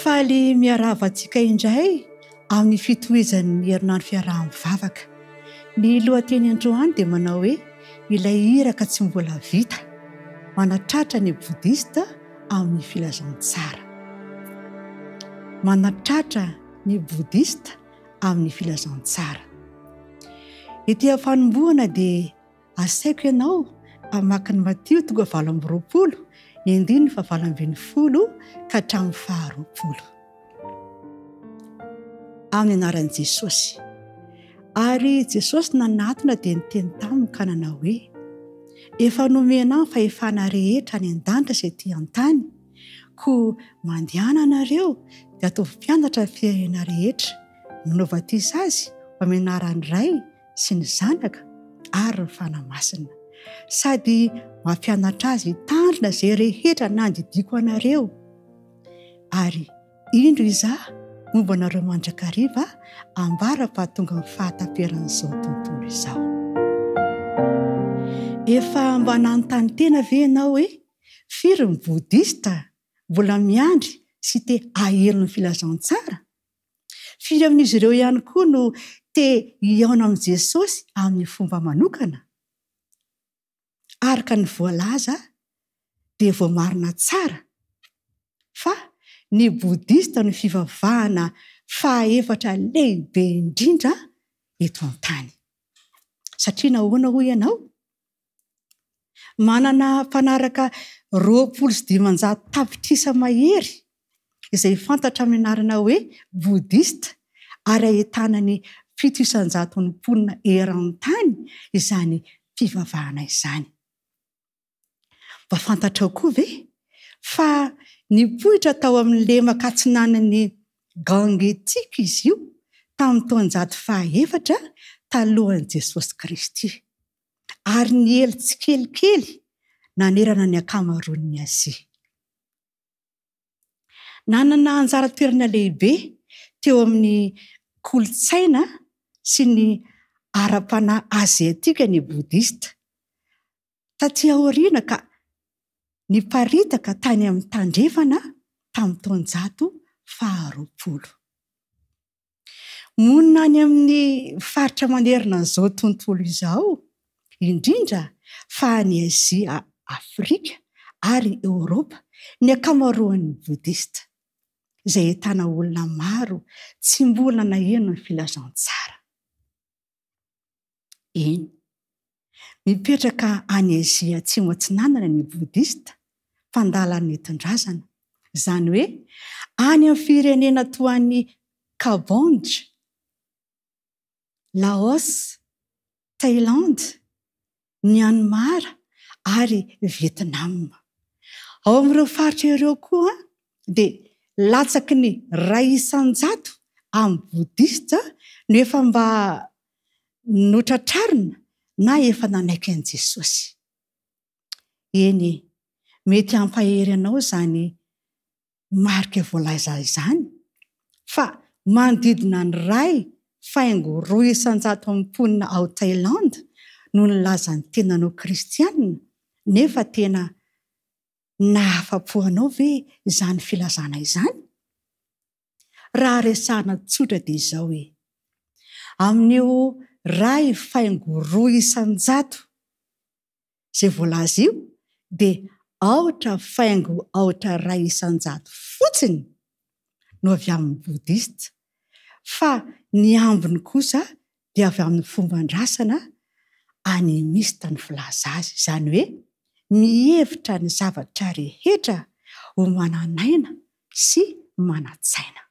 Faly miaravatsika indray amin'ny fitohizan'ny herinandro fiaraha-mivavaka. Ny lohateny androany dia manao hoe ilay iraka tsy mbola vita, manatratra ny bodista amin'ny filazantsara. Manatratra ny bodista amin'ny filazantsara. Ety fanombohana dia asaiko ianao hamaky ny Matio 8:20, ny 9:20 ka hatramin'ny 20. Amin'ny anaran'i Jesosy. Ary Jesosy nanatona dia niteny taminy ka nanao hoe: efa nomena ny fahefana rehetra any an-danitra sy ety an-tany, koa mandehana anareo dia atao mpianatra ny firenena rehetra, manao batisa azy amin'ny anaran'ny Ray sy ny Zanaka ary ny Fanahy Masina, sady mampianatra azy hitandrina izay rehetra nandidiko anareo. Ary indro izaho momba anareo mandrakariva ambara-pahatonga ny fahataperan'izao tontolo izao. Efa mba nanontany tena ve ianao hoe firy ny bodista mbola miandry sy te hahelony filazantsara? Firy amin'izy ireo ihany koa no te hiaona amin'i Jesosy amin'ny fomba manokana? Araka ny voalaza dia voamarina tsara fa ny bodista no fivavahana fahaefatra lehibe indrindra eto an-tany. Satria nahoana hoy ianao? Manana mpanaraka 2,500 tapitrisa mahery izay fantatra amin'ny anarana hoe bodista, ary ahitana ny 700 mponina eran-tany izany fivavahana izany. Mba fantatrao koa ve fa nipoitra tao amin'ny lemaka atsinanan'ny gangetika izy io tamin'ny taonjato 4 talohan'i Jesosy Kristy, ary ny elo tsikelikely nanerana ny ankamaroan'ny Azia. Nanana anjara toerana lehibe teo amin'ny kolotsaina sy ny ara-panahy aziatika ny bodista. Taty aoriana ka niparitaka tany amin'ny tandrefana tamin'ny taonjato 20. Monina any amin'ny faritra manerana izao tontolo izao, indrindra fa ny Azia, Afrika ary Eoropa, ny ankamaroan'ny bodista, izay ahitana olona maro tsy mbola naheno ny filazantsara. Eny, mipetraka any Azia atsimo atsinanana ny bodista, mpandalan'ny etin-drazana, izany hoe any amin'ny firenena toa ny Cambodge, Laos, Thailande, Myanmar ary Vietnam. Ao amin'ireo faritra ireo koa dia latsaky ny 100 amin'ny bodista no efa mba notratrarina na efa nanaiky an'i Jesosy. Eny, mety hampahery anao izany marika voalaza izany, fa manodidina ny 1,200 mponina ao Thailande no nilazany tenanao kristianina, nefa tena nahafa-po anao ve izany filazana izany? Raha resahana tsotra dia izao hoe amin'io 2,200 izay voalaza io dia 4,200 fotsiny no avy amin'ny bodista, fa ny ambiny kosa dia avy amin'ny fomban-drasana animista ny filaza azy, izany hoe mihevitra ny zavatra rehetra ho mananaina sy manatsaina.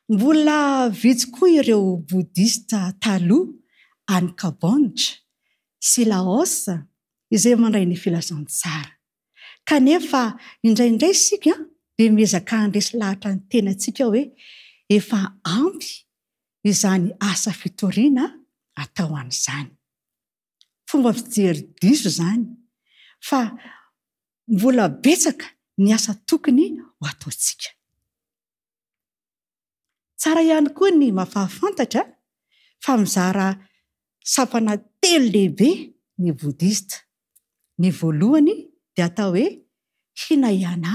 Mbola vitsy koa ireo bodista taloha any Cambodge sy Laos izay mandray ny filazantsara, kanefa indraindray isika dia miezaka handresy lahatra ny tenantsika hoe efa ampy izany asa fitoriana atao an'izany. Fomba fijery diso izany, fa mbola betsaka ny asa tokony ho ataontsika. Tsara ihany koa ny mahafahafantatra fa mizara sapana 3 lehibe ny bodista. Ny voalohany dia atao hoe Hinayana,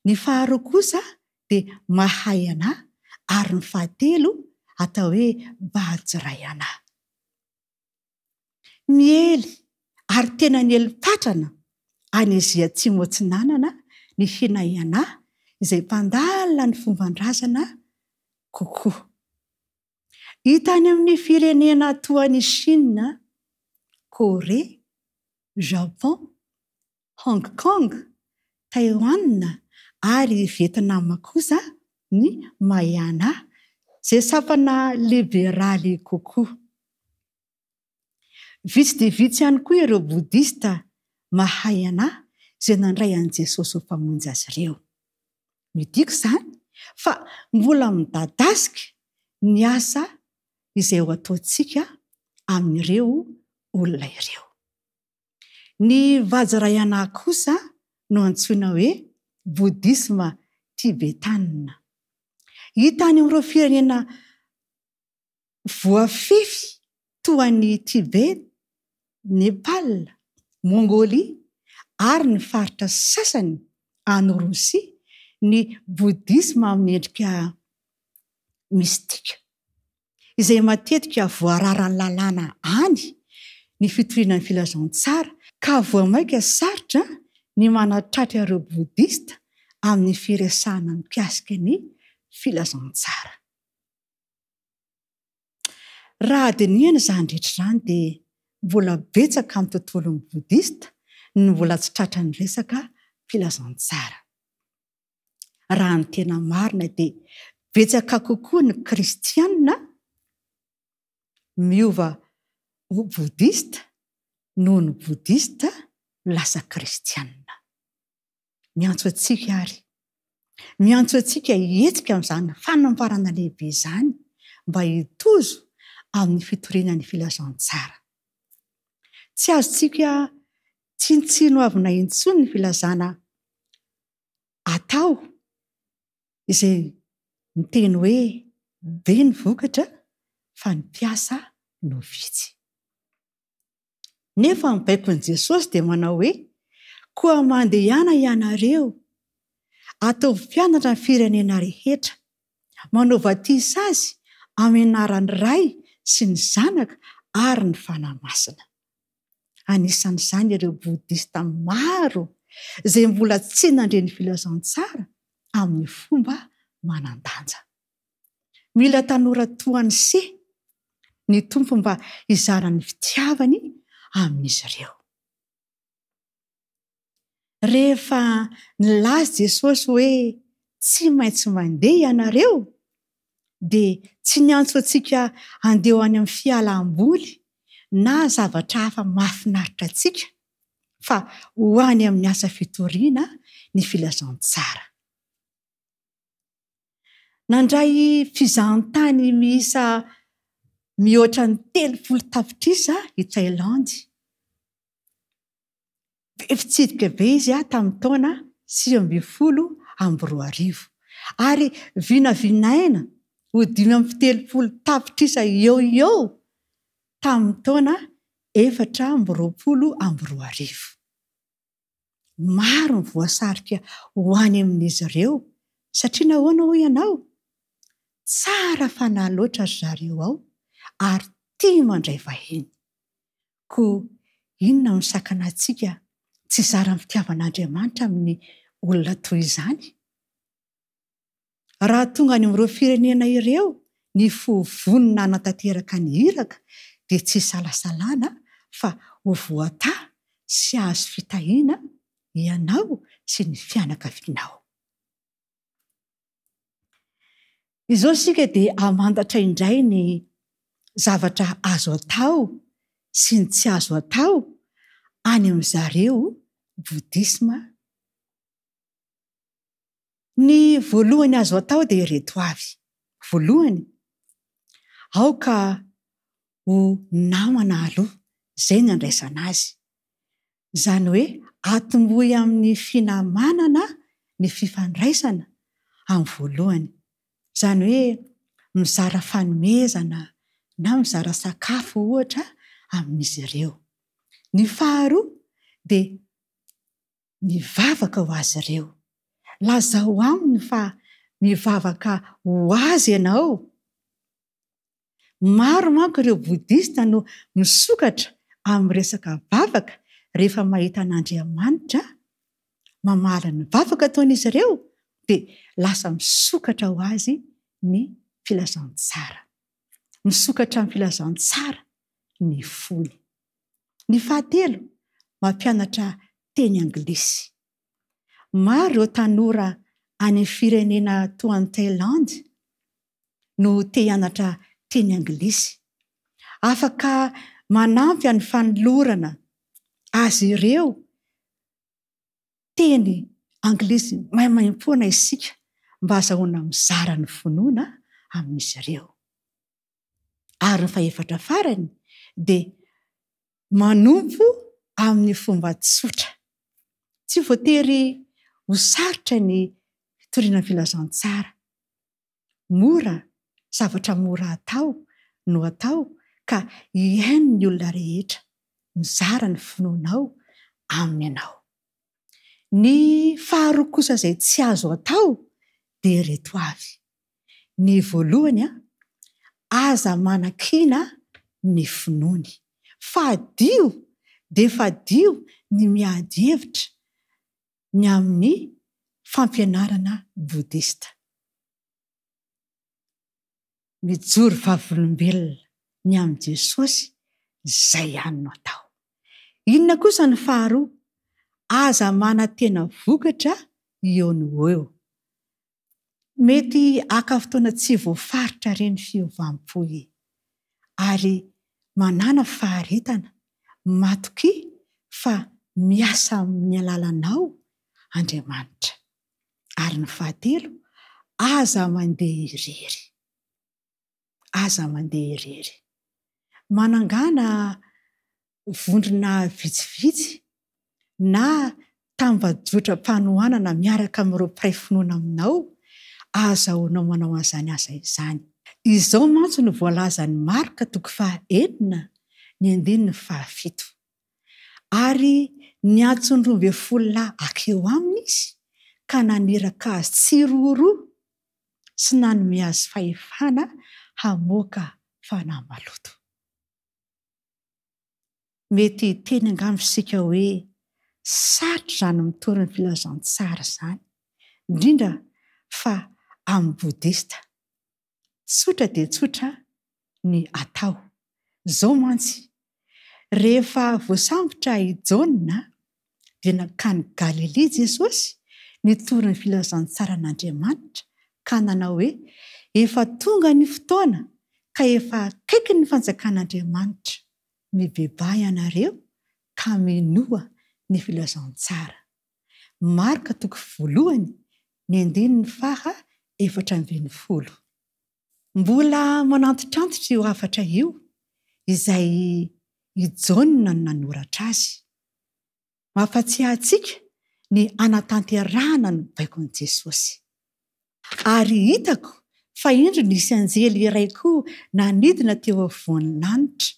Ny faharoa kosa dia mahay anahy, ary ny fahatelo atao hoe bajiray anahy. Miely ary tena niely-patrana any Azia Atsimo Atsinanana ny Hinay anahy izay mpandalina ny fomban-drazana kokoa. Hitany amin'ny firenena toa ny Chine, Korea, Japon, Hong Kong, Taiwan ary Vietnam kosa ny mahay anahy izay sapana liberaly kokoa. Vitsy dia vitsy ihany koa ireo bodista mahay anahy izay nandray an'i Jesosy ho mpamonjy azy ireo. Midiko izany fa mbola midadasika ny asa izay ho ataontsika amin'ireo olona ireo. Ny bajiray anahy kosa no antsoina hoe bodisma tibetana. Hita any amin'ireo firenena voafefy toa ny Tibet, Nepal, Mongolia ary ny faritra sasany any Rosia ny bodisma amin'ny endrika mistika, izay matetika voararan'ny lalàna any ny fitoriana ny filazantsara, ka voamaika sarotra ny manatratra ireo bodista amin'ny firesahana mikasika ny filazantsara. Raha dinihana izany rehetra izany dia mbola betsaka amin'ny tontolon'ny bodista ny mbola tsy tratra ny resaka filazantsara. Raha ny tena marina dia betsaka kokoa ny kristianina miova ho bodista noho ny bodista lasa kristianina. Miantso antsika ary, miantso antsika hihetsika amin'izany fanambarana lehibe izany mba hitozo amin'ny fitoriana ny filazantsara. Tsy azontsika tsintsino avina intsony ny filazana atao izay miteny hoe be ny vokatra fa ny mpiasa no vitsy. Nefa ny baikon'i Jesosy dia manao hoe koa mandehana ianareo atao mpianatra ny firenena rehetra, manao batisa azy amin'ny anaran'ny Ray sy ny Zanaka ary ny Fanahy Masina. Anisan'izany ireo bodista maro izay mbola tsy nandre ny filazantsara amin'ny fomba manan-danja. Mila tanora toa ny se ny tompo mba hizara ny fitiavany amin'izy ireo. Rehefa nilaza Jesosy hoe tsy maintsy mandeha ianareo, dia tsy niantso antsika handeha any amin'ny fialam-boly na zavatra hafa mahafinaritra antsika, fa ho any amin'ny asa fitoriana ny filazantsara. Nandray fizahantany miisa mihoatra ny 30 tapitrisa i Tailandy. Be fitsidika be izy tamin'ny taona 2012 ary vinavinaina ho 530 tapitrisa eo tamin'ny taona 2012. Maro ny voasarika ho any amin'izy ireo satria nahoana hoy ianao? Tsara fanahy loatra ry zareo ao ary tia mandray vahiny. Koa inona no sakana antsika tsy zara ny fitiavan'Andriamanitra amin'ny olona toy izany? Raha tonga any amin'ireo firenena ireo ny fohovonina hanatanteraka ny iraka dia tsy salasalana fa ho voatà sy hahazo fitahiana ianao sy ny fianakavianao. Izao sika dia hamantatra indray ny zavatra azo atao sy ny tsy azo atao any amin'izareo bodisma. Ny voalohany azo atao dia ireto avy. Voalohany, aoka ho namana aloha, izay ny andraisana azy. Izany hoe atombohy amin'ny finamanana ny fifandraisana amin'ny voalohany. Izany hoe mizara fanomezana na mizara sakafo ohatra amin'izy ireo. Ny faharoa dia mivavaka ho azy ireo. lazao aminy fa mivavaka ho azy ianao. Maro manko ireo bodista no misokatra amin'ny resaka vavaka rehefa mahita an'Andriamanitra mamaly ny vavaka ataon'izy ireo dia lasa misokatra ho azy ny filazantsara. Misokatra amin'ny filazantsara ny fony. Ny fahatelo, mampianatra teny anglisy. Maro ireo tanora any firenena toa ny Tailandy no te hianatra teny anglisy. Afaka manampy amin'ny fanolorana azy ireo teny anglisy maimaimpona isika mba azahoana mizara ny finoana amin'izy ireo. Ary ny fahaefatra farany dia manompo amin'ny fomba tsotra. Tsy voatery ho sarotra ny fitoriana ny filazantsara. Mora, zavatra mora atao no atao ka hiaino ny olona rehetra mizara ny finoanao aminy ianao. Ny faharoa kosa izay tsy azo atao dia ireto avy. Ny voalohany, aza manan-kina ny finoany. Fadio dia fadio ny miady hevitra ny amin'ny fampianarana bodista. Mijoro vavolombelona ny amin'ny Jesosy, izay ihany no atao. Inona kosa ny faharoa? Aza mana-tena vokatra eo no eo. Mety aka fotoana tsy voafaritra ireny fiovam-po ary manana faharetana matoki fa miasa amin'ny alalanao Andriamanitra. Ary ny fahatelo, aza mandeha irery. Aza mandeha irery. Manangana vondrona vitsivitsy na tambajotram-panohanana miaraka amin'ireo mpiray finoana aminao, azahoanao manao an'izany asa izany. Izao mantsy no voalazan'ny Marka 9:7 ary niantsony 12 akeo aminy izy ka naneraka azy tsiroaroa sy nanome azy fahefana hamoaka fanahy maloto. Mety teny angambisika hoe sarotra izany mitorina ny filazantsara izany, indrindra fa amin'ny bodista. Tsotra dia tsotra ny atao. Izao mantsy, rehefa voasambotra i Jaona dia nakany Galilea Jesosy nitory ny filazantsara an'Andriamanitra ka nanao hoe efa tonga ny fotoana ka efa akaiky ny fanjakan'Andriamanitra. Mibebay ianareo ka minoa ny filazantsara. Marka 1:9-10. Mbola manantitrantitra io hafatra io izay i Jaona no nanoratra azy. Mampatsiahy antsika ny anatanterahana ny baikon'i Jesosy. Ary hitako fa indro nisy anjely iray koa nanidina teo afovoan'ny lanitra,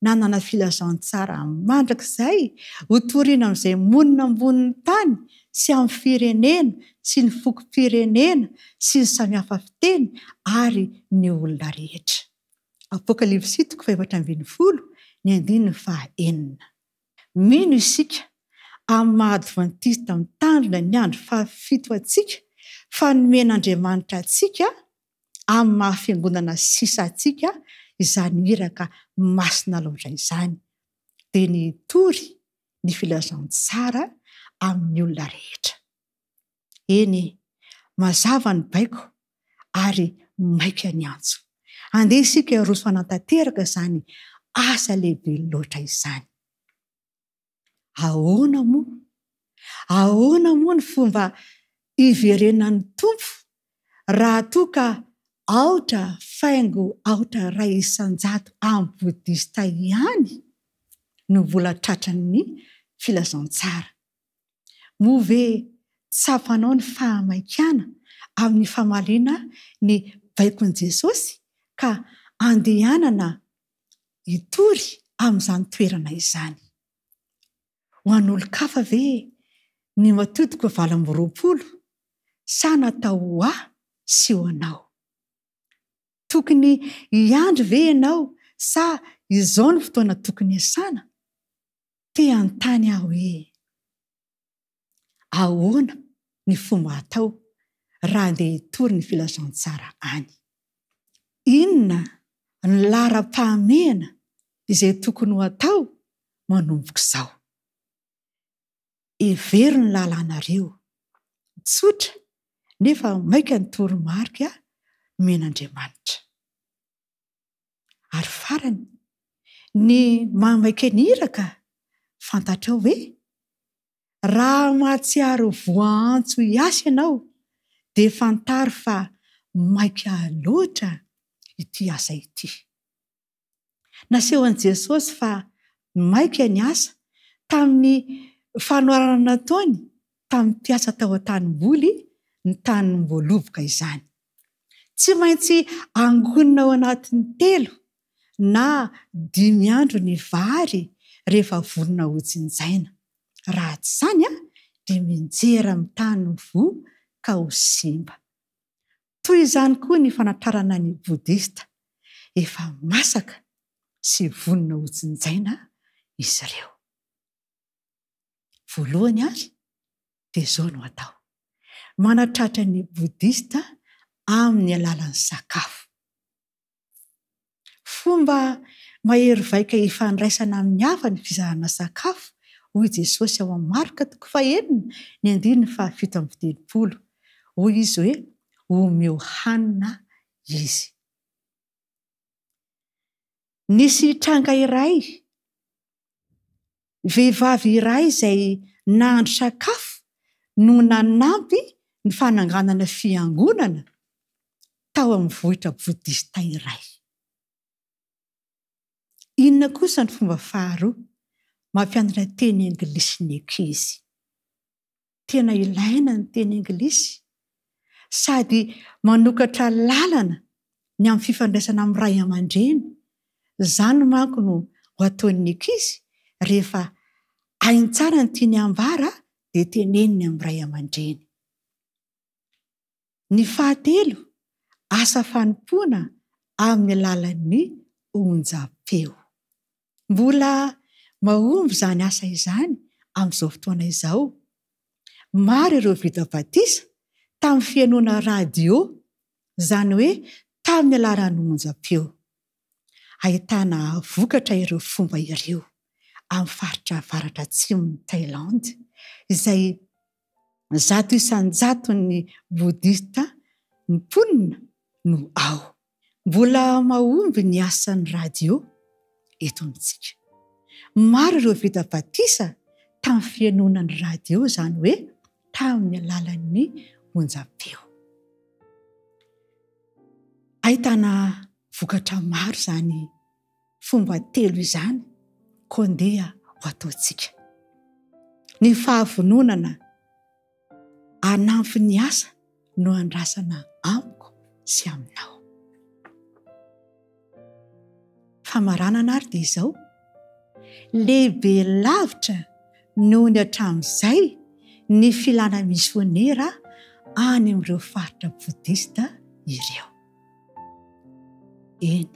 nanana filazantsara mandrakizay ho toriana amin'izay monina ambonin'ny tany sy amin'ny firenena sy ny fokom-pirenena sy ny samihafa fiteny ary ny olona rehetra. Apokalipsy 4:9. Mino isika amin'ny maha-advantista mitandrina ny andro fahafito antsika fa nomen'Andriamanitra antsika amin'ny mahafiangonana sisa antsika izany iraka masina loatra izany, dia ny tory ny filazantsara amin'ny olona rehetra. Eny, mazava ny baiko ary maika ny antso. Andeha isika roso fanantanteraka izany asa lehibe loatra izany. Ahoana moa ny fomba iverenan'ny tompo raha toa ka aotra faingo aotra ray isan-jato amin'ny bodista ihany no mbola tratran'ny filazantsara? Moa ve tsapanao ny fahamaikana amin'ny famaliana ny baikon'i Jesosy ka andehanana hitory amin'izany toerana izany? Ho an'olo-kafa ve ny matodika 20 sa natao ho aho sy ho anao? Tokony hiandry ve ianao sa izao ny fotoana tokony hiasana? Te anontany aho hoe ahoana ny fomba atao raha andeha hitory ny filazantsara any? Inona ny laharam-pahamehana izay tokony ho atao manomboka izao? Hevery ny lalànareo, tsotra nefa maika ny toromarika men'Andriamanitra. Ary farany, ny mamaika ny iraka fantatrao hoe raha mahatsiaro voantso hiasa ianao dia fantaro fa maika loatra ity asa ity. Nasehoan'i Jesosy fa maika ny asa tamin'ny fanoarana nataony tamin'ny mpiasa tao an-tanimboly, ny tany voaloboka izany. Tsy maintsy angonina ao anatin'ny 3 na 5 andro ny vary rehefa vonona ho jinjaina. Raha tsy izany dia minjera amin'ny tany ny vo ka ho simba. Toy izany koa ny fanatrarana ny bodista, efa masaka sy vonona ho jinjaina izy ireo. Voalohany ary dia izao no atao: manatratra ny bodista amin'ny alalan'ny sakafo. Fomba mahery vaika ifandraisana amin'ny hafa ny fizarana sakafo hoy Jesosy ao amin'ny Marka 4:9-7. Hoy izy hoe omeo hanina izy. Nisy tranga iray, vehivavy iray izay nahandro sakafo no nanampy ny fananganana fiangonana tao amin'ny vohitra bodista iray. Inona kosa ny fomba faharoa mampianatra teny anglisy ny ankizy? Tena ilaina ny teny anglisy sady manokatra lalana ny amin'ny fifandraisana amin'ny ray aman-dreny. Izany manko no ho ataon'ny ankizy rehefa hainy tsara ny tiany ambara dia teneniny amin'ny ray aman-dreny. Ny fahatelo, asa fanompoana amin'ny alalan'ny onjam-peo. Mbola mahomby izany asa izany amin'izao fotoana izao. Maro ireo vita batisa tamin'ny fihainoana radio, izany hoe tamin'ny alalan'ny onjam-peo. Ahitana vokatra ireo fomba ireo amin'ny faritra avaratra atsimon'ny Thailande, izay 100% ny bodista ny mponina no ao. Mbola mahomby ny asan'ny radio eto amintsika. Maro ireo vita batisa tamin'ny fihainoanan'ny radio, izany hoe tamin'ny alalan'ny onjam-peo. Ahitana vokatra maro izany fomba 3 izany koa andeha ho ataontsika. Ny fahavononana hanampy ny asa no andrasana amiko sy aminao. Famaranana ary dia izao: lehibe lavitra noho ny hatramin'izay ny filana misionera any amin'ireo faritra bodista ireo. Eny,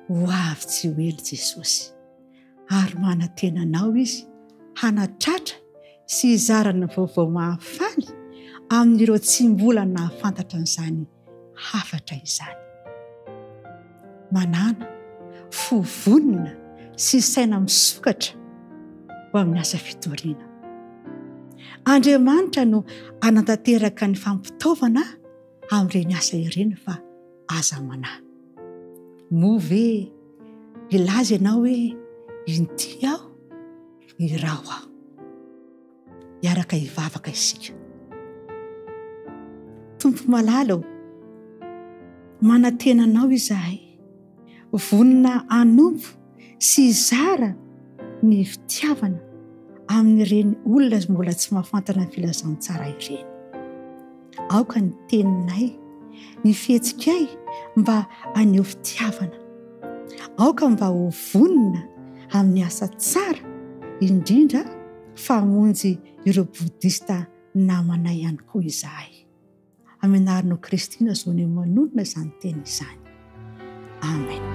ho avy tsy ho ela Jesosy ary manantena anao izy hanatratra sy hizarana vaovao mahafaly amin'ireo tsy mbola nahafantatra an'izany hafatra izany. Manana fohovonina sy saina misokatra ho amin'ny asa fitoriana. Andriamanitra no anantanteraka ny fampitaovana amin'ireny asa ireny fa aza manahy. Moa ve ilaza ianao hoe inty aho, irao aho. Iaraka hivavaka isika. Tompo malala, manantena anao izahay, vonina hanompo sy hizara ny fitiavana amin'ireny olona mbola tsy mahafantana ny filazantsara ireny. Aoka ny teninay, ny fihetsikay mba haneho fitiavana. Aoka mba ho vonina amin'ny asa tsara, indrindra famonjy ireo bodista namanay ihany koa izahay. amenarinao Kristina zao ny manonona izany teny izany. Amen.